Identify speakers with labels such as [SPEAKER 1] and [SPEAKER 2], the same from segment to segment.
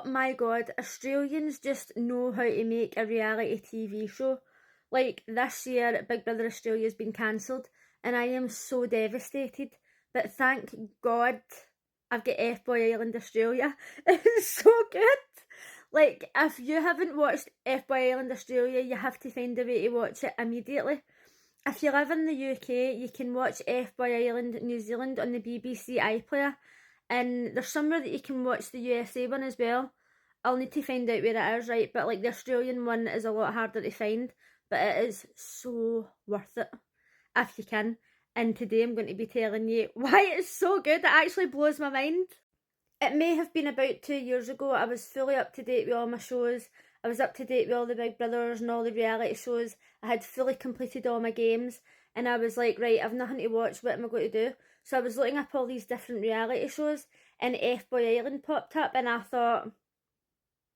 [SPEAKER 1] Oh my god, Australians just know how to make a reality TV show. Like this year, Big Brother Australia's been cancelled, and I am so devastated. But thank God I've got Fboy Island Australia. It's so good. Like, if you haven't watched Fboy Island Australia, you have to find a way to watch it immediately. If you live in the UK, you can watch Fboy Island New Zealand on the BBC iPlayer, and there's somewhere that you can watch the USA one as well. I'll need to find out where it is, right? But like the Australian one is a lot harder to find, but it is so worth it if you can. And today I'm going to be telling you why it's so good. It actually blows my mind. It may have been about 2 years ago. I was fully up to date with all my shows. I was up to date with all the Big Brothers and all the reality shows. I had fully completed all my games, and I was like, right, I've nothing to watch, what am I going to do? So I was looking up all these different reality shows, and Fboy Island popped up, and I thought,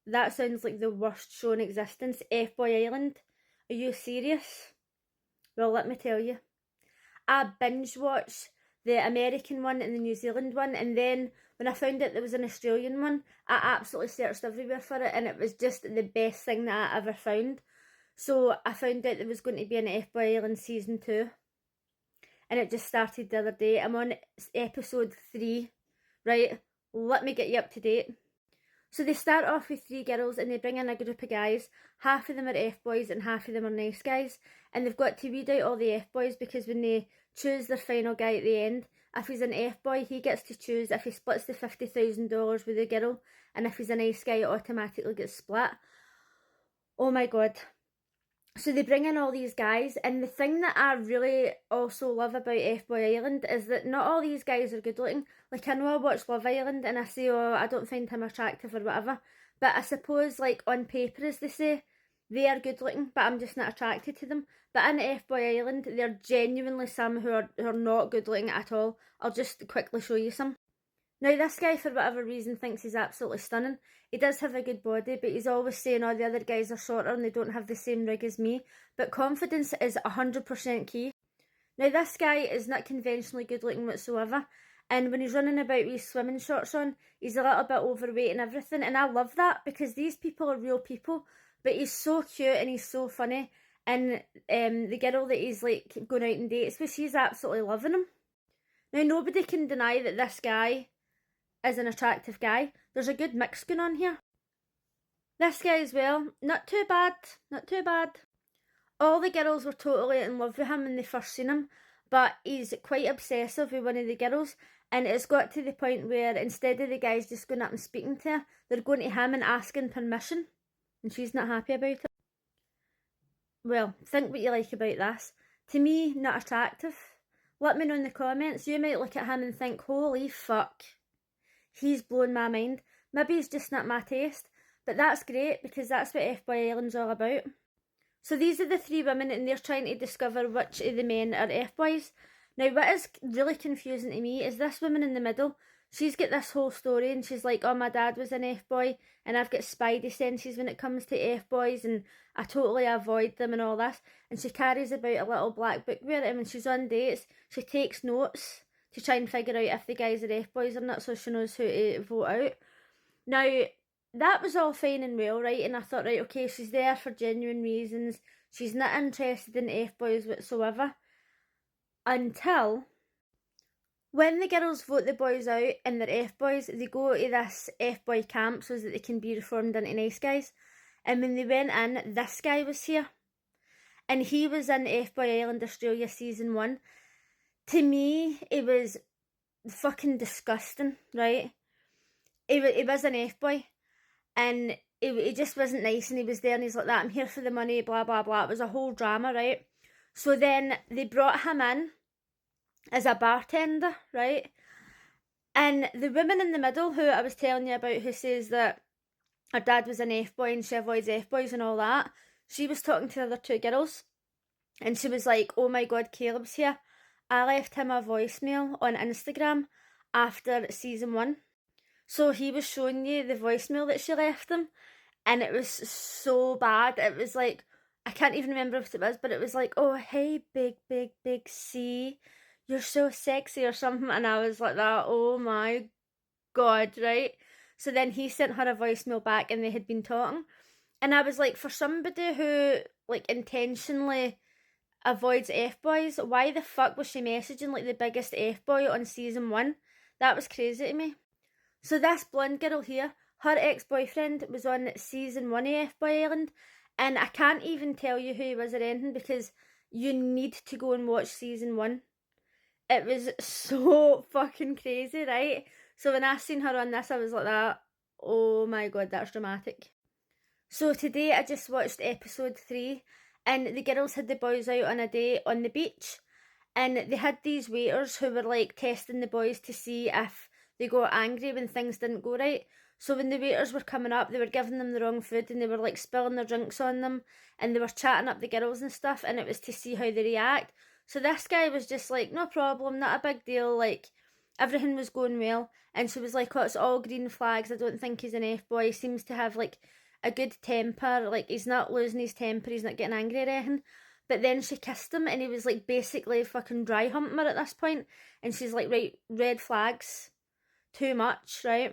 [SPEAKER 1] that sounds like the worst show in existence. Fboy Island? Are you serious? Well, let me tell you. I binge watched the American one and the New Zealand one, and then when I found out there was an Australian one, I absolutely searched everywhere for it, and it was just the best thing that I ever found. So I found out there was going to be an Fboy Island season 2, and it just started the other day. I'm on episode 3, right? Let me get you up to date. So they start off with 3 girls, and they bring in a group of guys. Half of them are F-boys and half of them are nice guys, and they've got to weed out all the F-boys, because when they choose their final guy at the end, if he's an F-boy, he gets to choose if he splits the $50,000 with the girl, and if he's a nice guy, it automatically gets split. Oh my god. So they bring in all these guys, and the thing that I really also love about Fboy Island is that not all these guys are good looking. Like, I know I watch Love Island and I say, oh, I don't find him attractive or whatever, but I suppose, like, on paper, as they say, they are good looking, but I'm just not attracted to them. But in Fboy Island, they're genuinely some who are not good looking at all. I'll just quickly show you some. Now, this guy, for whatever reason, thinks he's absolutely stunning. He does have a good body, but he's always saying, oh, the other guys are shorter and they don't have the same rig as me. But confidence is 100% key. Now, this guy is not conventionally good looking whatsoever. And when he's running about with his swimming shorts on, he's a little bit overweight and everything. And I love that, because these people are real people. But he's so cute and he's so funny. And the girl that he's like going out on dates with, she's absolutely loving him. Now, nobody can deny that this guy is an attractive guy. There's a good mix going on here. This guy as well, not too bad, not too bad. All the girls were totally in love with him when they first seen him, but he's quite obsessive with one of the girls, and it's got to the point where instead of the guys just going up and speaking to her, they're going to him and asking permission, and she's not happy about it. Well, think what you like about this. To me, not attractive. Let me know in the comments. You might look at him and think, holy fuck, he's blown my mind. Maybe he's just not my taste, but that's great, because that's what Fboy Island's all about. So these are the 3 women, and they're trying to discover which of the men are F-boys. Now, what is really confusing to me is this woman in the middle. She's got this whole story, and she's like, oh, my dad was an F-boy, and I've got spidey senses when it comes to F-boys, and I totally avoid them and all this. And she carries about a little black book with her, and when she's on dates, she takes notes to try and figure out if the guys are F-boys or not, so she knows who to vote out. Now, that was all fine and well, right? And I thought, right, okay, she's there for genuine reasons. She's not interested in F-boys whatsoever. Until, when the girls vote the boys out and they're F-boys, they go to this F-boy camp so that they can be reformed into nice guys. And when they went in, this guy was here. And he was in Fboy Island Australia season 1. To me, it was fucking disgusting, right? He was an F-boy, and it just wasn't nice, and he was there and he's like that, I'm here for the money, blah, blah, blah. It was a whole drama, right? So then they brought him in as a bartender, right? And the woman in the middle, who I was telling you about, who says that her dad was an F-boy and she avoids F-boys and all that, she was talking to the other 2 girls, and she was like, oh my god, Caleb's here. I left him a voicemail on Instagram after season 1. So he was showing you the voicemail that she left him, and it was so bad. It was like, I can't even remember what it was, but it was like, oh, hey, big C, you're so sexy or something. And I was like that, oh my god, right? So then he sent her a voicemail back and they had been talking. And I was like, for somebody who like intentionally avoids F-boys, why the fuck was she messaging like the biggest F-boy on season 1? That was crazy to me. So this blonde girl here, her ex-boyfriend was on season 1 of Fboy Island, and I can't even tell you who he was or anything because you need to go and watch season 1. It was so fucking crazy, right? So when I seen her on this, I was like that, oh my god, that's dramatic. So today I just watched episode 3, and the girls had the boys out on a date on the beach, and they had these waiters who were like testing the boys to see if they got angry when things didn't go right. So when the waiters were coming up, they were giving them the wrong food and they were like spilling their drinks on them, and they were chatting up the girls and stuff, and it was to see how they react. So this guy was just like, no problem, not a big deal, like everything was going well. And she was like, oh, it's all green flags, I don't think he's an F-boy, he seems to have like a good temper, like he's not losing his temper, he's not getting angry or anything. But then she kissed him and he was like basically fucking dry humping her at this point, and she's like, right, red flags, too much, right?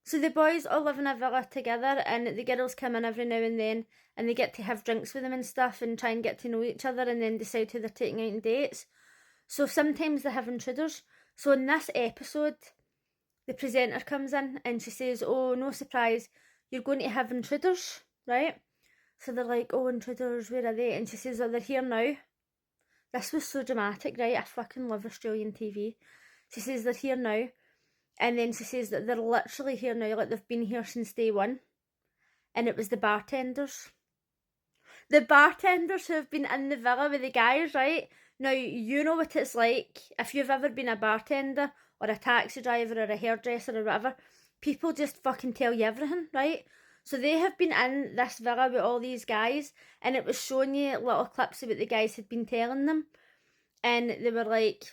[SPEAKER 1] So the boys all live in a villa together, and the girls come in every now and then, and they get to have drinks with them and stuff and try and get to know each other and then decide who they're taking out on dates. So sometimes they have intruders. So in this episode, the presenter comes in and she says, oh, no surprise, you're going to have intruders, right? So they're like, oh, intruders, where are they? And she says, oh, they're here now. This was so dramatic, right? I fucking love Australian TV. She says they're here now. And then she says that they're literally here now, like they've been here since day 1. And it was the bartenders. The bartenders who have been in the villa with the guys, right? Now, you know what it's like. If you've ever been a bartender or a taxi driver or a hairdresser or whatever, people just fucking tell you everything, right? So they have been in this villa with all these guys, and it was showing you little clips of what the guys had been telling them. And they were like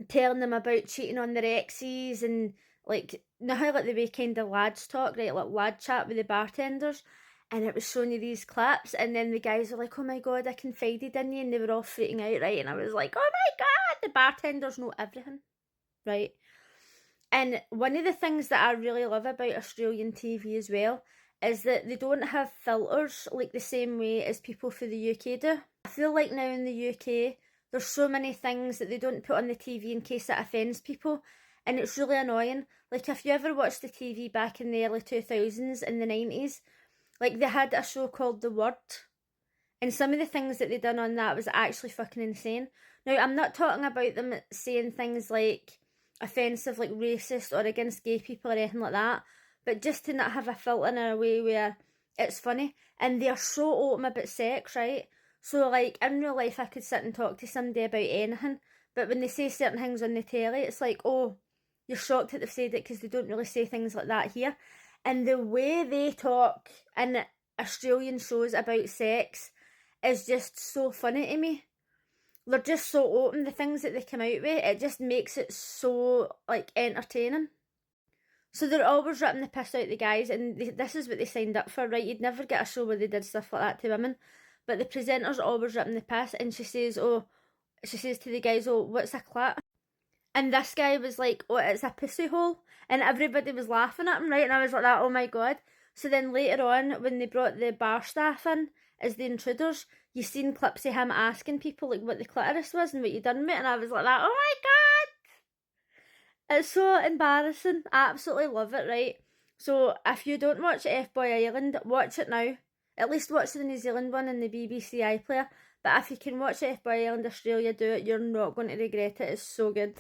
[SPEAKER 1] telling them about cheating on their exes, and like, know how like the way kind of lads talk, right, like lad chat with the bartenders, and it was showing you these clips, and then the guys were like, oh my god, I confided in you, and they were all freaking out, right? And I was like, oh my god, the bartenders know everything, right? And one of the things that I really love about Australian TV as well is that they don't have filters like the same way as people for the UK do. I feel like now in the UK there's so many things that they don't put on the TV in case it offends people, and it's really annoying. Like if you ever watched the TV back in the early 2000s and the 90s, like they had a show called The Word, and some of the things that they done on that was actually fucking insane. Now I'm not talking about them saying things like offensive, like racist or against gay people or anything like that, but just to not have a filter in a way where it's funny. And they're so open about sex, right? So like in real life I could sit and talk to somebody about anything, but when they say certain things on the telly, it's like, oh, you're shocked that they've said it because they don't really say things like that here. And the way they talk in Australian shows about sex is just so funny to me. They're just so open, the things that they come out with, it just makes it so like entertaining. So they're always ripping the piss out the guys, and this is what they signed up for, right? You'd never get a show where they did stuff like that to women. But the presenter's always ripping the piss, and she says to the guys, oh, what's a clat? And this guy was like, oh, it's a pussy hole. And everybody was laughing at him, right? And I was like, oh my god. So then later on, when they brought the bar staff in as the intruders, you seen clips of him asking people like what the clitoris was and what you done with it. And I was like, oh my god. It's so embarrassing. I absolutely love it, right? So if you don't watch Fboy Island, watch it now. At least watch the New Zealand one and the BBC iPlayer. But if you can watch Fboy Island Australia, do it. You're not going to regret it. It's so good.